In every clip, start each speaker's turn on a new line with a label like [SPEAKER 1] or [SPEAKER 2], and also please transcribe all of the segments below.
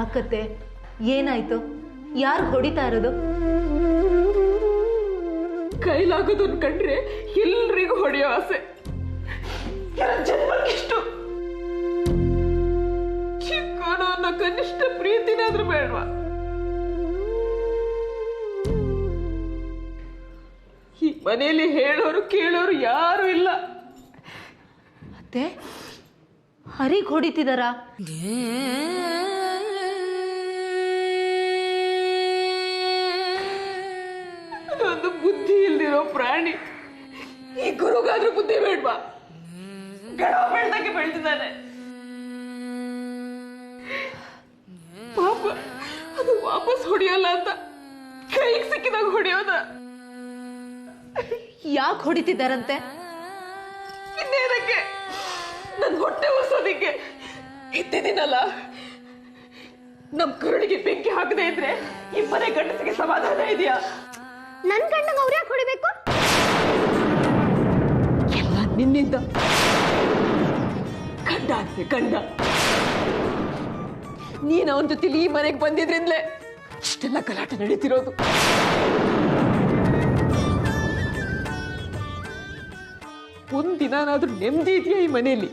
[SPEAKER 1] ಯಾಕತ್ತೆ ಏನಾಯ್ತು ಯಾರು ಹೊಡಿತಾ ಇರೋದು
[SPEAKER 2] ಕೈಲಾಗೋದನ್ನ ಕಂಡ್ರೆ ಎಲ್ರಿಗೂ ಹೊಡೆಯೋ ಆಸೆ ಜನ್ಮಕ್ಕಿಷ್ಟು ಚಿಕ್ಕವನು ಅನ್ನೋ ಕನಿಷ್ಠ ಪ್ರೀತಿನಾದ್ರೂ ಬೇಡವಾ ಈ ಮನೆಯಲ್ಲಿ ಹೇಳೋರು ಕೇಳೋರು ಯಾರು ಇಲ್ಲ
[SPEAKER 1] ಅತ್ತೆ ಹರಿಗೆ ಹೊಡಿತಿದಾರ
[SPEAKER 2] ಒಂದು ಬುದ್ಧಿ ಇಲ್ದಿರೋ ಪ್ರಾಣಿ ಈ ಗುರುಗಾದ್ರೂ ಬುದ್ಧಿ ಬೇಡ್ವಾ ಗಡ ಬೆಳ್ದಂಗೆ ಬೆಳ್ತಿದ್ದಾನೆ ಪಾಪ ಅದು ವಾಪಸ್ ಹೊಡಿಯಲ್ಲ ಅಂತ ಕೈಗೆ ಸಿಕ್ಕಿದಾಗ ಹೊಡೆಯೋದ
[SPEAKER 1] ಯಾಕೆ ಹೊಡಿತಿದಾರಂತೆ
[SPEAKER 2] ಇನ್ನೇನಕ್ಕೆ ನನ್ ಹೊಟ್ಟೆ ಉರ್ಸೋದಿಕ್ಕೆ ಇದ್ದಿದ್ದೀನಲ್ಲ ನಮ್ ಕರುಳಿಗೆ ಬೆಂಕಿ ಹಾಕದೆ ಇದ್ರೆ ಈ ಮನೆ ಗಂಡಸಿಗೆ ಸಮಾಧಾನ ಇದೆಯಾ
[SPEAKER 3] ನನ್ ಗಂಡಂಗ ಅವ್ರ ಯಾಕೆ ಹೊಡಿಬೇಕು
[SPEAKER 2] ಎಲ್ಲ ನಿನ್ನಿಂದ ಗಂಡ ಅಂತೆ ಗಂಡ ನೀನ್ ಅವನ ಜೊತೆಲಿ ಈ ಮನೆಗೆ ಬಂದಿದ್ರಿಂದಲೇ ಇಷ್ಟೆಲ್ಲ ಗಲಾಟೆ ನಡೀತಿರೋದು ಒಂದಿನಾದ್ರೂ ನೆಮ್ಮದಿ ಇದೆಯಾ ಈ ಮನೆಯಲ್ಲಿ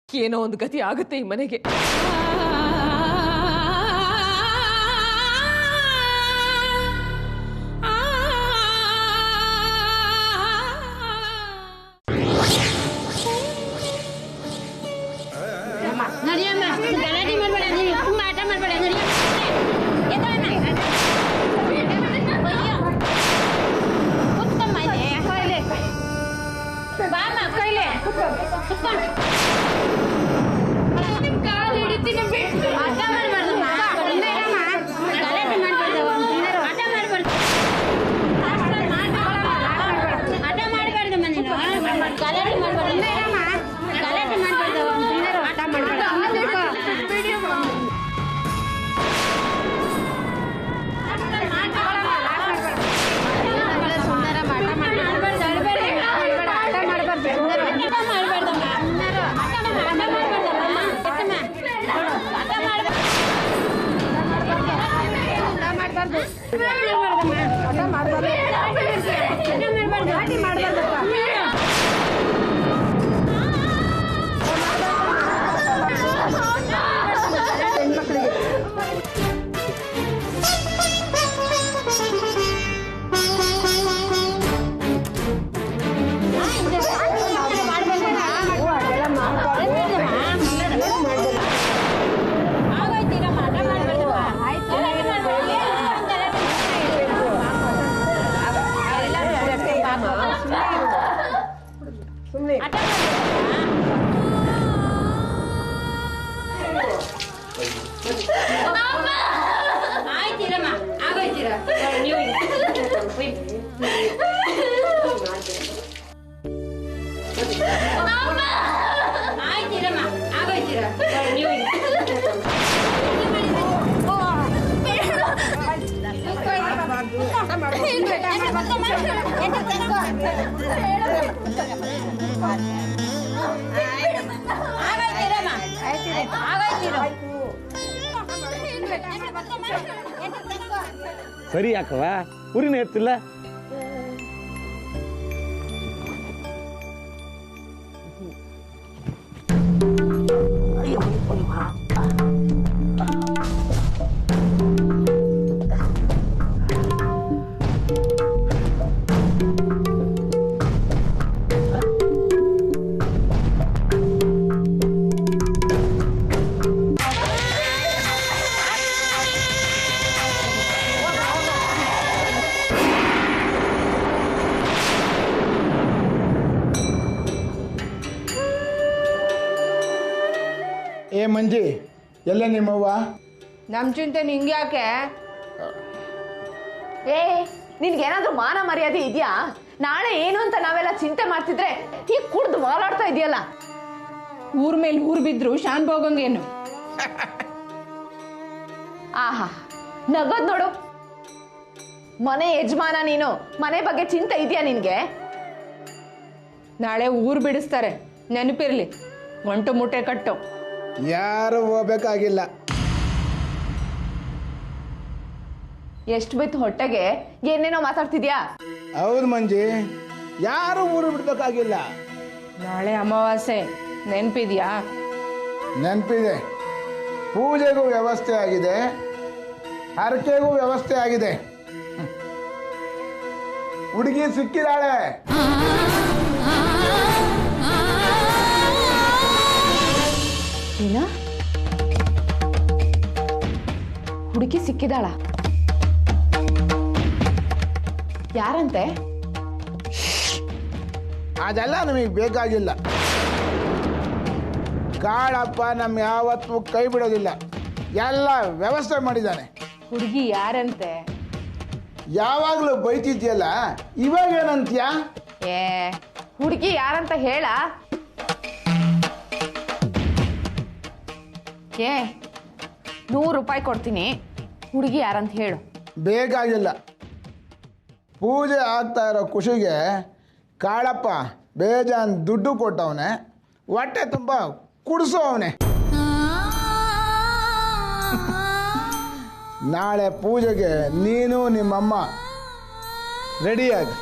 [SPEAKER 2] ಏನೋ ಒಂದು ಗತಿ ಆಗುತ್ತೆ ಈ ಮನೆಗೆ
[SPEAKER 4] ಸರಿ ಯಾಕವ ಉರಿನ ಎತ್ತಿಲ್ಲ
[SPEAKER 5] ಏ ಮಂಜಿ ಎಲ್ಲ ನಿಮ್ಮವ್ವ
[SPEAKER 6] ನಮ್ಮ ಚಿಂತೆ ನಿಂಗೆ ಯಾಕೆ
[SPEAKER 3] ಏ ನಿನ್ಗೇನಾದ್ರೂ ಮಾನ ಮರ್ಯಾದೆ ಇದೆಯಾ ನಾಳೆ ಏನು ಅಂತ ನಾವೆಲ್ಲ ಚಿಂತೆ ಮಾಡ್ತಿದ್ರೆ ಈಗ ಕುಡ್ದು ವಾಲಾಡ್ತಾ ಇದೆಯಲ್ಲ
[SPEAKER 6] ಊರ್ ಮೇಲೆ ಊರ್ ಬಿದ್ರು ಶಾನ್ ಹೋಗಂಗೇನು
[SPEAKER 3] ಆಹಾ ನಗದ್ ನೋಡು ಮನೆ ಯಜಮಾನ ನೀನು ಮನೆ ಬಗ್ಗೆ ಚಿಂತೆ ಇದೆಯಾ ನಿನ್ಗೆ
[SPEAKER 6] ನಾಳೆ ಊರ್ ಬಿಡಿಸ್ತಾರೆ ನೆನಪಿರ್ಲಿ, ಗಂಟು ಮುಟ್ಟೆ ಕಟ್ಟು.
[SPEAKER 5] ಯಾರು ಹೋಗ್ಬೇಕಾಗಿಲ್ಲ.
[SPEAKER 3] ಎಷ್ಟು ಬಿತ್ತು ಹೊಟ್ಟೆಗೆ ಏನೇನೋ ಮಾತಾಡ್ತಿದ್ಯಾ?
[SPEAKER 5] ಹೌದು ಮಂಜಿ, ಯಾರು ಊರು ಬಿಡ್ಬೇಕಾಗಿಲ್ಲ.
[SPEAKER 6] ನಾಳೆ ಅಮಾವಾಸ್ಯೆ, ನೆನಪಿದ್ಯಾ?
[SPEAKER 5] ನೆನಪಿದೆ. ಪೂಜೆಗೂ ವ್ಯವಸ್ಥೆ ಆಗಿದೆ, ಹರಕೆಗೂ ವ್ಯವಸ್ಥೆ ಆಗಿದೆ. ಹುಡುಗಿ ಸಿಕ್ಕಿದಾಳೆ.
[SPEAKER 3] ಏನ? ಹುಡುಗಿ ಸಿಕ್ಕಿದಾಳ? ಯಾರಂತೆ?
[SPEAKER 5] ಅದೆಲ್ಲ ನಮಗೆ ಬೇಕಾಗಿಲ್ಲ. ಕಾಳಪ್ಪ ನಮ್ಮ ಯಾವತ್ತೂ ಕೈ ಬಿಡೋದಿಲ್ಲ, ಎಲ್ಲ ವ್ಯವಸ್ಥೆ ಮಾಡಿದ್ದಾನೆ.
[SPEAKER 6] ಹುಡುಗಿ ಯಾರಂತೆ?
[SPEAKER 5] ಯಾವಾಗಲೂ ಬೈತಿದ್ಯಲ್ಲ, ಇವಾಗ ಏನಂತ್ಯಾ?
[SPEAKER 3] ಏ, ಹುಡುಗಿ ಯಾರಂತ ಹೇಳ. ಏ, 100 ರೂಪಾಯಿ ಕೊಡ್ತೀನಿ, ಹುಡುಗಿ ಯಾರಂತ ಹೇಳು.
[SPEAKER 5] ಬೇಕಾಗಿಲ್ಲ. ಪೂಜೆ ಆಗ್ತಾ ಇರೋ ಖುಷಿಗೆ ಕಾಳಪ್ಪ ಬೇಜಾನ್ ದುಡ್ಡು ಕೊಟ್ಟವನೆ, ಹೊಟ್ಟೆ ತುಂಬ ಕುಡಿಸೋ ಅವನೇ. ನಾಳೆ ಪೂಜೆಗೆ ನೀನು ನಿಮ್ಮಮ್ಮ ರೆಡಿಯಾಗಿ.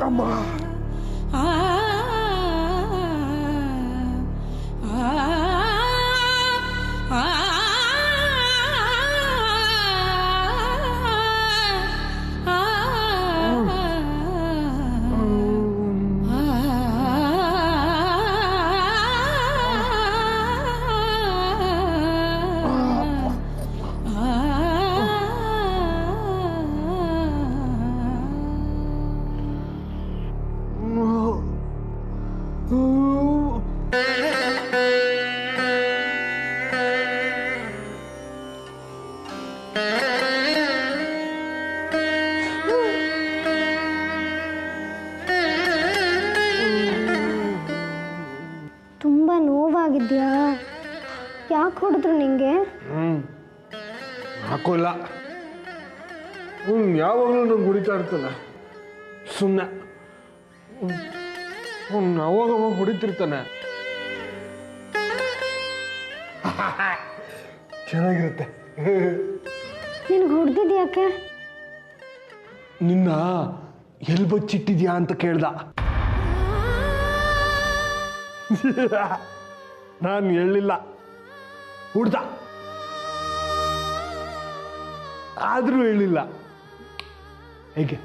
[SPEAKER 5] ಅಮ್ಮ,
[SPEAKER 7] ತುಂಬ ನೋವಾಗಿದ್ಯಾ? ಯಾಕೆ ಹೊಡೆದ್ರು ನಿಂಗೆ?
[SPEAKER 4] ಹಾಕೋಲ್ಲ. ಯಾವಾಗಲೂ ನಂಗೆ ಹೊಡಿತಾ ಇರ್ತಾನೆ ಸುಮ್ಮನೆ. ಅವಾಗ ಹೊಡಿತಿರ್ತಾನೆ. ಚೆನ್ನಾಗಿರುತ್ತೆ.
[SPEAKER 7] ನಿನಗೆ ಹೊಡೆದಿದ್ದು ಯಾಕೆ?
[SPEAKER 4] ನಿನ್ನ ಎಲ್ಲಿ ಬಚ್ಚಿಟ್ಟಿದ್ಯಾ ಅಂತ ಕೇಳ್ದ. ನಾನು ಹೇಳಿಲ್ಲ, ಹುಡ್ದ. ಆದರೂ ಹೇಳಿಲ್ಲ. ಹೇಗೆ?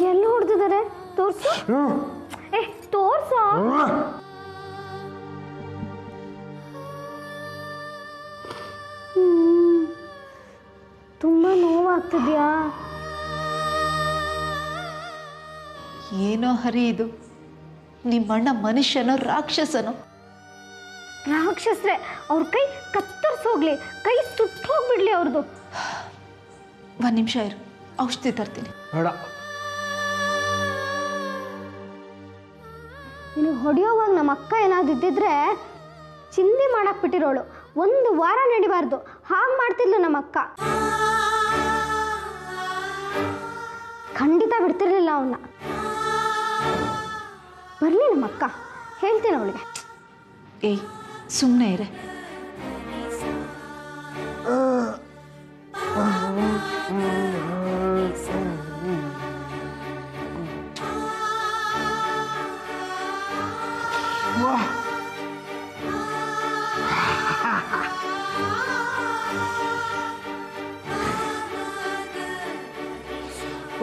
[SPEAKER 7] ಎಲ್ಲಿ ಹೊಡೆದಿದ್ದಾರೆ? ತೋರ್ಸು. ಏ, ತೋರ್ಸು. ತುಂಬ ನೋವಾಗ್ತಿದ್ಯಾ?
[SPEAKER 1] ಏನೋ ಹರಿ ಇದು, ನಿಮ್ಮಣ್ಣ ಮನುಷ್ಯನೋ ರಾಕ್ಷಸನೋ?
[SPEAKER 7] ರಾಕ್ಷಸ್ರೆ, ಅವ್ರ ಕೈ ಕತ್ತರಿಸೋಗ್ಲಿ, ಕೈ ಸುಟ್ಟು ಹೋಗ್ಬಿಡ್ಲಿ ಅವ್ರದ್ದು.
[SPEAKER 1] ಒಂದು ನಿಮಿಷ ಇರು, ಔಷಧಿ ತರ್ತೀನಿ.
[SPEAKER 4] ಬೇಡ.
[SPEAKER 7] ನಿನಗೆ ಹೊಡೆಯೋವಾಗ ನಮ್ಮ ಅಕ್ಕ ಏನಾದ್ರು ಇದ್ದಿದ್ರೆ ಚಿಂದಿ ಮಾಡಕ್ ಬಿಟ್ಟಿರೋಳು. 1 ವಾರ ನಡಿಬಾರ್ದು. ಹಾಗೆ ಮಾಡ್ತಿದ್ಲು ನಮ್ಮ ಅಕ್ಕ. ಖಂಡಿತ ಬಿಡ್ತಿರ್ಲಿಲ್ಲ ಅವನ್ನ. ಬರ್ಲಿ ನಮ್ಮ ಅಕ್ಕ, ಹೇಳ್ತೀನಿ ಅವಳಿಗೆ.
[SPEAKER 1] ಏಯ್, ಸುಮ್ಮನೆ ಇರೆ.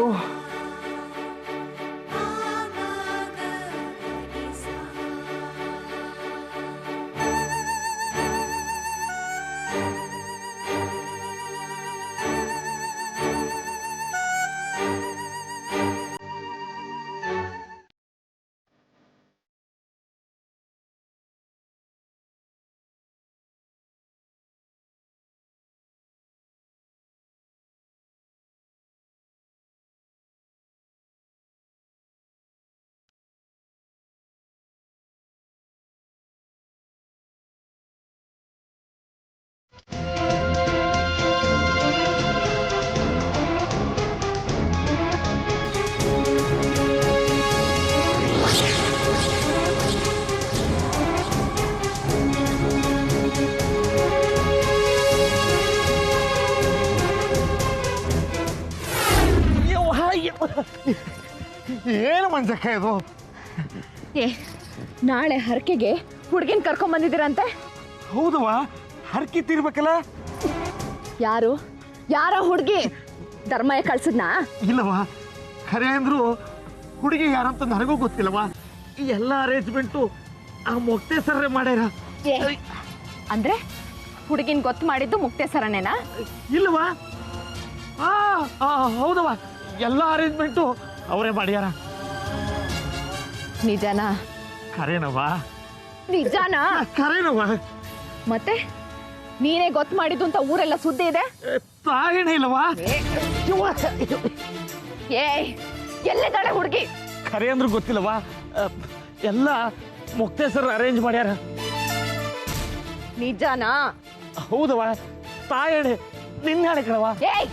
[SPEAKER 4] ಓಹ್
[SPEAKER 8] ಏನು ಮಂಜಕ್ಕ ಇದು?
[SPEAKER 3] ಏ ನಾಳೆ ಹರಕೆಗೆ ಹುಡುಗಿನ ಕರ್ಕೊಂಡ್ ಬಂದಿದ್ದೀರಂತೆ?
[SPEAKER 8] ಹೌದವ, ಹರಕೆ ತೀರ್ಬೇಕಲ್ಲ.
[SPEAKER 3] ಯಾರು ಯಾರ ಹುಡುಗಿ? ಧರ್ಮಯ್ಯ ಕಳ್ಸಿದ್ನಾ?
[SPEAKER 8] ಇಲ್ಲವ, ಖರೆ ಅಂದ್ರು ಹುಡುಗಿ ಯಾರಂತ ನನಗೂ ಗೊತ್ತಿಲ್ಲವ. ಈ ಎಲ್ಲ ಅರೇಂಜ್ಮೆಂಟು ಆ ಮೊಕ್ತೇಸರೇ ಮಾಡ್ಯಾರ.
[SPEAKER 3] ಅಂದ್ರೆ ಹುಡುಗಿನ ಗೊತ್ತು ಮಾಡಿದ್ದು ಮುಕ್ತೇಸರನೇನಾ?
[SPEAKER 8] ಇಲ್ಲವಾ, ಹೌದವ, ಎಲ್ಲ ಅರೇಂಜ್ಮೆಂಟು ಅವರೇ ಮಾಡ್ಯಾರ.
[SPEAKER 3] ನಿಜನಾ?
[SPEAKER 8] ಖರೇನವ?
[SPEAKER 3] ನಿಜಾನಾ?
[SPEAKER 8] ಖರೇನವ.
[SPEAKER 3] ಮತ್ತೆ ನೀನೇ ಗೊತ್ತು ಮಾಡಿದ್ದು ಅಂತ ಊರೆಲ್ಲ ಸುದ್ದಿ ಇದೆ.
[SPEAKER 8] ತಾಯೇನೇ ಇಲ್ಲವಾ?
[SPEAKER 3] ಏ ಎಲ್ಲಿದ್ದಾಳೆ ಹುಡುಗಿ?
[SPEAKER 8] ಖರೆ ಅಂದ್ರೂ ಗೊತ್ತಿಲ್ಲವಾ, ಎಲ್ಲ ಮುಕ್ತೇಸರ್ ಅರೇಂಜ್ ಮಾಡ್ಯಾರ.
[SPEAKER 3] ನಿಜಾನಾ?
[SPEAKER 8] ಹೌದವ, ತಾಯೇಣೆ, ನಿನ್ನ ಹೇಳಿ ಕಣವ.
[SPEAKER 3] ಏಯ್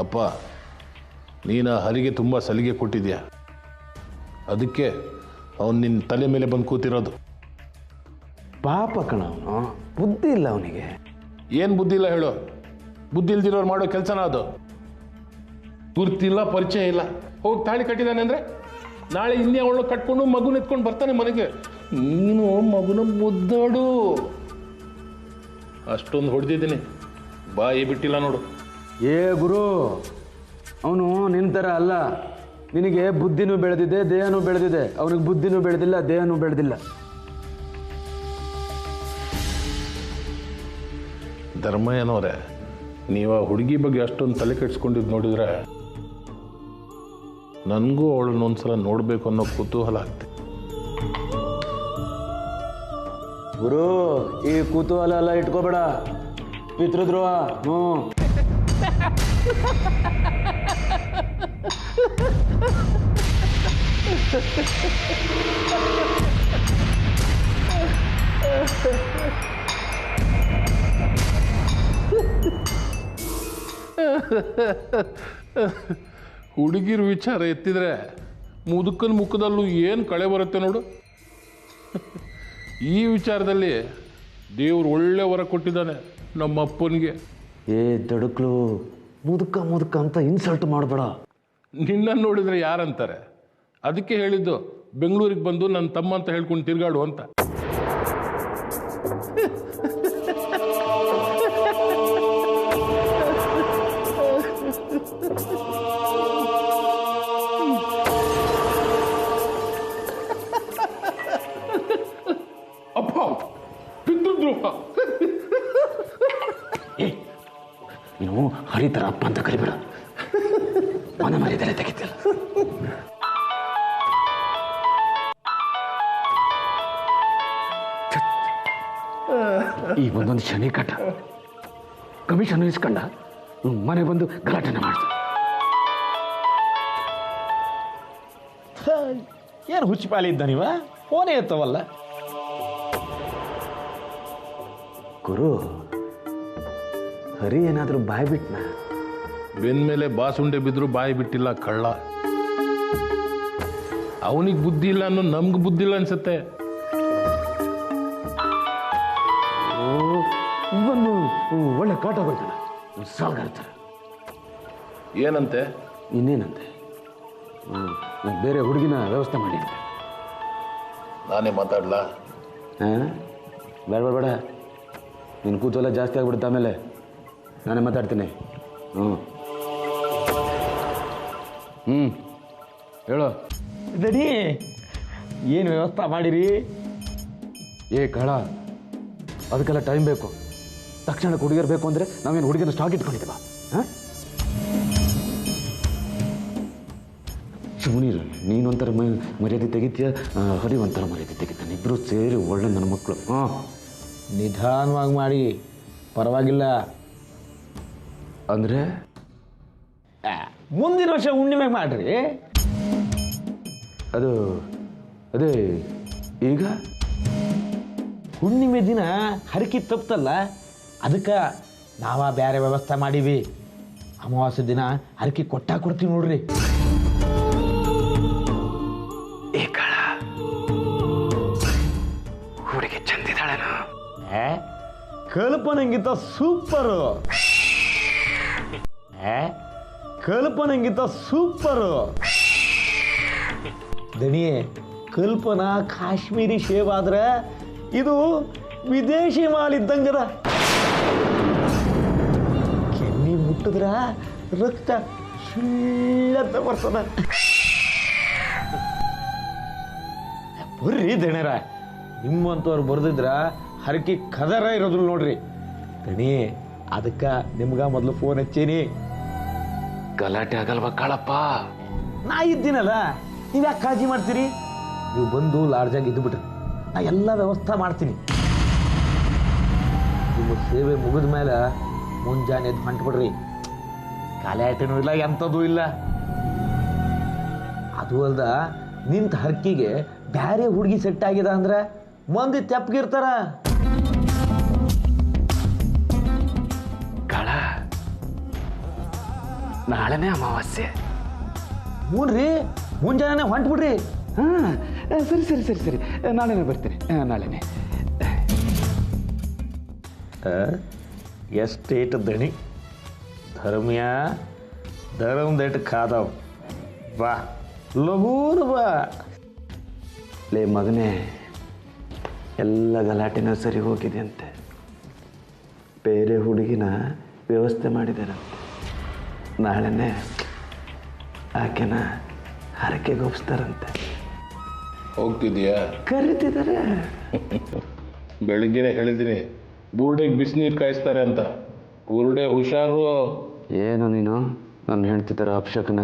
[SPEAKER 9] ಅಪ್ಪ, ನೀನು ಹರಿಗೆ ತುಂಬ ಸಲಿಗೆ ಕೊಟ್ಟಿದ್ಯಾ, ಅದಕ್ಕೆ ಅವನು ನಿನ್ನ ತಲೆ ಮೇಲೆ ಬಂದು ಕೂತಿರೋದು.
[SPEAKER 10] ಪಾಪ ಕಣ, ಅವನು ಬುದ್ಧಿ ಇಲ್ಲ ಅವನಿಗೆ.
[SPEAKER 9] ಏನು ಬುದ್ಧಿ ಇಲ್ಲ ಹೇಳು? ಬುದ್ಧಿ ಇಲ್ದಿರೋರು ಮಾಡೋ ಕೆಲಸನ ಅದು. ಗುರ್ತಿಲ್ಲ, ಪರಿಚಯ ಇಲ್ಲ, ಹೋಗಿ ತಾಳಿ ಕಟ್ಟಿದ್ದಾನೆ ಅಂದರೆ ನಾಳೆ ಇನ್ನೇ ಅವಳು ಕಟ್ಕೊಂಡು ಮಗುನ ಎತ್ಕೊಂಡು ಬರ್ತಾನೆ ಮನೆಗೆ. ನೀನು ಮಗುನ ಮುದ್ದಾಡು. ಅಷ್ಟೊಂದು ಹೊಡೆದಿದ್ದೀನಿ, ಬಾಯಿ ಬಿಟ್ಟಿಲ್ಲ ನೋಡು.
[SPEAKER 10] ಏ ಗುರು, ಅವನು ನಿಂತರ ಅಲ್ಲ. ನಿನಗೆ ಬುದ್ಧಿನೂ ಬೆಳೆದಿದೆ, ದೇಹನೂ ಬೆಳೆದಿದೆ. ಅವನಿಗೆ ಬುದ್ಧಿನೂ ಬೆಳೆದಿಲ್ಲ, ದೇಹನೂ ಬೆಳೆದಿಲ್ಲ.
[SPEAKER 9] ಧರ್ಮಯ್ಯನವರೇ, ನೀವು ಆ ಹುಡುಗಿ ಬಗ್ಗೆ ಅಷ್ಟೊಂದು ತಲೆ ಕೆಡಿಸ್ಕೊಂಡಿದ್ದು ನೋಡಿದ್ರೆ ನನಗೂ ಅವಳನ್ನೊಂದ್ಸಲ ನೋಡಬೇಕು ಅನ್ನೋ ಕುತೂಹಲ ಆಗ್ತದೆ.
[SPEAKER 10] ಗುರು, ಈ ಕುತೂಹಲ ಎಲ್ಲ ಇಟ್ಕೋಬೇಡ, ಪಿತೃದ್ರೋಹ.
[SPEAKER 9] ಹುಡುಗಿರ ವಿಚಾರ ಎತ್ತಿದ್ರೆ ಮುದುಕನ ಮುಖದಲ್ಲೂ ಏನು ಕಳೆ ಬರುತ್ತೆ ನೋಡು. ಈ ವಿಚಾರದಲ್ಲಿ ದೇವ್ರು ಒಳ್ಳೆ ವರ ಕೊಟ್ಟಿದ್ದಾನೆ ನಮ್ಮ ಅಪ್ಪನಿಗೆ.
[SPEAKER 10] ಏ ದಡುಕ್ಲು, ಮುದುಕ ಮುದುಕ ಅಂತ ಇನ್ಸಲ್ಟ್ ಮಾಡಬೇಡ.
[SPEAKER 9] ನಿನ್ನನ್ನು ನೋಡಿದ್ರೆ ಯಾರಂತಾರೆ? ಅದಕ್ಕೆ ಹೇಳಿದ್ದು ಬೆಂಗಳೂರಿಗೆ ಬಂದು ನನ್ನ ತಮ್ಮ ಅಂತ ಹೇಳ್ಕೊಂಡು ತಿರ್ಗಾಡು ಅಂತ. ಅಪ್ಪ, ಪಿತೃದ್ರೋಹ.
[SPEAKER 10] ನೀವು ಹರಿತರ ಅಪ್ಪ ಅಂತ ಕರಿಬೇಡ, ಮನ ಮರ್ಯಾದೆ ತೆಗಿತಿಲ್ಲ. ಈ ಒಂದೊಂದು ಶನಿ ಕಟ ಕಮಿಷನ್ ಇಸ್ಕೊಂಡ ಮನೆ ಬಂದು ಗಲಾಟೆನ ಮಾಡ್ತ.
[SPEAKER 8] ಏನು ಹುಚ್ಚಿಪಾಲಿ ಇದ್ದ ನೀವ? ಫೋನೇ ಎತ್ತವಲ್ಲ.
[SPEAKER 10] ಗುರು, ಹರಿ ಏನಾದರೂ ಬಾಯ್ ಬಿಟ್ನ?
[SPEAKER 9] ಬೆನ್ ಮೇಲೆ ಬಾಸುಂಡೆ ಬಿದ್ರು ಬಾಯಿ ಬಿಟ್ಟಿಲ್ಲ ಕಳ್ಳ. ಅವನಿಗೆ ಬುದ್ಧಿ ಇಲ್ಲ ಅನ್ನೋ ನಮ್ಗೆ ಬುದ್ಧಿ ಇಲ್ಲ ಅನ್ಸುತ್ತೆ.
[SPEAKER 10] ಇವನು ಒಳ್ಳೆ ಕಾಟ ಹೋಯ್ತಾನ, ಸಾಲ್ಗಾಡ್ತಾರೆ.
[SPEAKER 9] ಏನಂತೆ?
[SPEAKER 10] ಇನ್ನೇನಂತೆ, ಬೇರೆ ಹುಡುಗಿನ ವ್ಯವಸ್ಥೆ ಮಾಡಿ ಅಂತ.
[SPEAKER 9] ನಾನೇ ಮಾತಾಡ್ಲಾ?
[SPEAKER 10] ಹಾಂ, ಬೇಡ ಬೇಡ ಬೇಡ, ನಿನ್ನ ಕೂತೆಲ್ಲ ಜಾಸ್ತಿ ಆಗ್ಬಿಡುತ್ತೆ. ಆಮೇಲೆ ನಾನೇ ಮಾತಾಡ್ತೀನಿ. ಹೇಳೋ
[SPEAKER 8] ದಡಿ, ಏನು ವ್ಯವಸ್ಥೆ ಮಾಡಿರಿ?
[SPEAKER 10] ಏ ಕಳ, ಅದಕ್ಕೆಲ್ಲ ಟೈಮ್ ಬೇಕು. ತಕ್ಷಣಕ್ಕೆ ಹುಡುಗಿಯರು ಬೇಕು ಅಂದರೆ ನಾವೇನು ಹುಡುಗಿನ ಸ್ಟಾಕ್ ಇಟ್ಕೊಂಡಿದ್ದೀವ? ಹಾಂ, ಸುಮ್ಮನಿರು. ನೀನೊಂಥರ ಮರ್ಯಾದೆ ತೆಗಿತೀಯ, ಹರಿ ಒಂಥರ ಮರ್ಯಾದೆ ತೆಗಿತಾನೆ. ಇಬ್ಬರು ಸೇರಿ ಒಳ್ಳೆ ನನ್ನ ಮಕ್ಕಳು. ಹಾಂ,
[SPEAKER 5] ನಿಧಾನವಾಗಿ ಮಾಡಿ, ಪರವಾಗಿಲ್ಲ.
[SPEAKER 10] ಅಂದರೆ
[SPEAKER 5] ಮುಂದಿನ ವರ್ಷ ಹುಣ್ಣಿಮೆ ಮಾಡ್ರಿ.
[SPEAKER 10] ಅದೇ ಈಗ
[SPEAKER 5] ಹುಣ್ಣಿಮೆ ದಿನ ಹರಕೆ ತಪ್ಪಲ್ಲ, ಅದಕ್ಕೆ ನಾವ ಬೇರೆ ವ್ಯವಸ್ಥೆ ಮಾಡೀವಿ. ಅಮಾವಾಸ್ಯೆ ದಿನ ಹರಕೆ ಕೊಡ್ತೀವಿ ನೋಡ್ರಿ.
[SPEAKER 10] ಹುಡುಗಿ ಚಂದಿದ್ದಾಳೇನು?
[SPEAKER 5] ಕಲ್ಪನೆಗಿಂತ ಸೂಪರು, ಕಲ್ಪನೆಗಿಂತ ಸೂಪರು. ದಣಿಯೇ, ಕಲ್ಪನಾ ಕಾಶ್ಮೀರಿ ಶೇವ್ ಆದ್ರೆ ಇದು ವಿದೇಶಿ ಮಾಲ್ ಇದ್ದಂಗದ. ಕೆನ್ನಿ ಮುಟ್ಟಿದ್ರ ರಕ್ತ ಸುಳ್ಳಂತ ಬರ್ತದ. ಬರ್ರಿ ದಣ್ಯರ, ನಿಮ್ಮಂತವ್ರು ಬರ್ದಿದ್ರ ಹರಕೆ ಕದರ ಇರೋದಿಲ್ಲ ನೋಡ್ರಿ. ದಣಿ, ಅದಕ್ಕೆ ನಿಮ್ಗ ಮೊದಲು ಫೋನ್ ಹಚ್ಚೀನಿ.
[SPEAKER 10] ಗಲಾಟೆ ಆಗಲ್ವಾ ಕಾಳಪ್ಪ?
[SPEAKER 5] ನಾ ಇದ್ದೀನಲ್ಲ, ನೀವು ಯಾಕೆ ಕಾಳಜಿ ಮಾಡ್ತೀರಿ? ನೀವು ಬಂದು ಲಾಡ್ಜಾಗಿ ಇದ್ದುಬಿಟ್ರಿ, ನಾ ಎಲ್ಲ ವ್ಯವಸ್ಥೆ ಮಾಡ್ತೀನಿ. ನಿಮ್ಮ ಸೇವೆ ಮುಗಿದ ಮೇಲೆ ಮುಂಜಾನೆ ಎದ್ದು ಹೊಂಟ್ಬಿಡ್ರಿ. ಗಲಾಟೆನೂ ಇಲ್ಲ, ಎಂಥದ್ದು ಇಲ್ಲ. ಅದು ಅಲ್ದ, ನಿಂತ ಹರಕಿಗೆ ಬ್ಯಾರೆ ಹುಡುಗಿ ಸೆಟ್ ಆಗಿದೆ ಅಂದ್ರೆ ಮಂದಿ ತೆಪ್ಪಗಿರ್ತಾರ.
[SPEAKER 10] ಕಾಳ, ನಾಳೆನೇ ಅಮಾವಾಸ್ಯೆ.
[SPEAKER 5] ಹ್ಞೂನ್ರಿ, ಮುಂಜಾನೆ ಹೊಂಟ್ಬಿಡ್ರಿ.
[SPEAKER 10] ಹಾಂ, ಸರಿ, ನಾಳೆನೇ ಬರ್ತೀನಿ. ನಾಳೆನೇ.
[SPEAKER 5] ಎಷ್ಟೇಟು ದಣಿ ಧರ್ಮ್ಯ, ಧರ್ಮದೇಟು ಖಾದವ್. ಬಾ ಲಘೂರು ಬಾ.
[SPEAKER 10] ಲೇ ಮಗನೇ, ಎಲ್ಲ ಗಲಾಟೆನೂ ಸರಿ ಹೋಗಿದೆ ಅಂತೆ. ಬೇರೆ ಹುಡುಗಿನ ವ್ಯವಸ್ಥೆ ಮಾಡಿದಾರಂತೆ. ನಾಳೆನೇ ಆಕೆನ ಹರಕೆಗೊಪ್ಸ್ತಾರಂತೆ.
[SPEAKER 9] ಹೋಗ್ತಿದ್ಯಾ?
[SPEAKER 10] ಕರೀತಿದ್ದಾರೆ.
[SPEAKER 9] ಬೆಳಿಗ್ಗೆನೆ ಹೇಳಿದ್ದೀನಿ, ಬುರುಡೆಗೆ ಬಿಸಿನೀರು ಕಾಯಿಸ್ತಾರೆ ಅಂತ. ಬುರುಡೆ ಹುಷಾರು.
[SPEAKER 10] ಏನು ನೀನು ನನ್ನ ಹೇಳ್ತಿದ್ದಾರ ಅಪ್ಶಕನ?